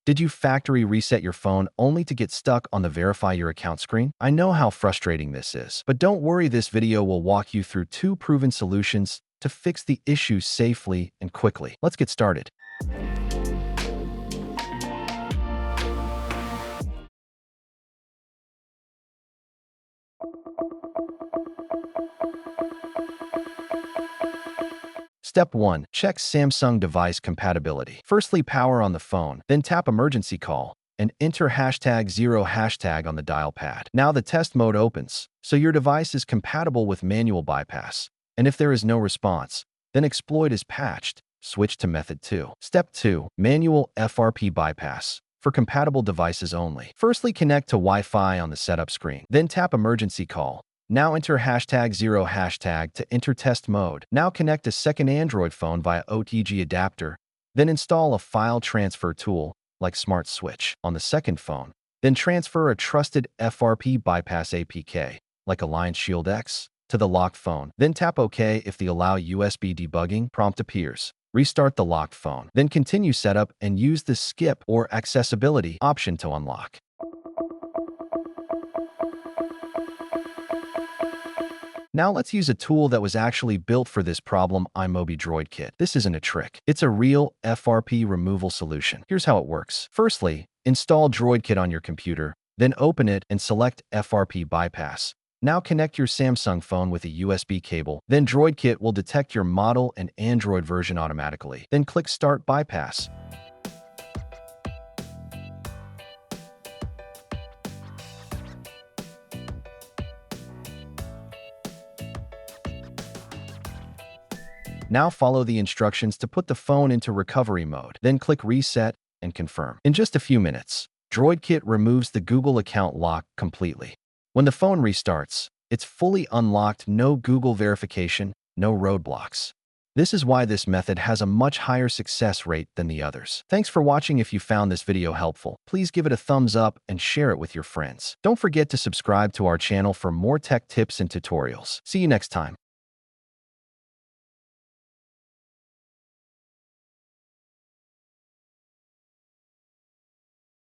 Did you factory reset your phone only to get stuck on the verify your account screen? I know how frustrating this is, but don't worry, this video will walk you through 2 proven solutions to fix the issue safely and quickly. Let's get started. Step 1. Check Samsung device compatibility. Firstly, power on the phone, then tap emergency call, and enter #0 on the dial pad. Now the test mode opens, so your device is compatible with manual bypass. And if there is no response, then exploit is patched. Switch to method 2. Step 2. Manual FRP bypass. For compatible devices only. Firstly, connect to Wi-Fi on the setup screen. Then tap emergency call. Now enter #0 to enter test mode. Now connect a second Android phone via OTG adapter. Then install a file transfer tool like Smart Switch on the second phone. Then transfer a trusted FRP bypass APK like Alliance Shield X to the locked phone. Then tap OK if the Allow USB debugging prompt appears. Restart the locked phone. Then continue setup and use the skip or accessibility option to unlock. Now let's use a tool that was actually built for this problem, iMobie Droid Kit. This isn't a trick. It's a real FRP removal solution. Here's how it works. Firstly, install Droid Kit on your computer, then open it and select FRP bypass. Now connect your Samsung phone with a USB cable. Then Droid Kit will detect your model and Android version automatically. Then click Start Bypass. Now follow the instructions to put the phone into recovery mode. Then click Reset and Confirm. In just a few minutes, Droid Kit removes the Google account lock completely. When the phone restarts, it's fully unlocked, no Google verification, no roadblocks. This is why this method has a much higher success rate than the others. Thanks for watching. If you found this video helpful, please give it a thumbs up and share it with your friends. Don't forget to subscribe to our channel for more tech tips and tutorials. See you next time.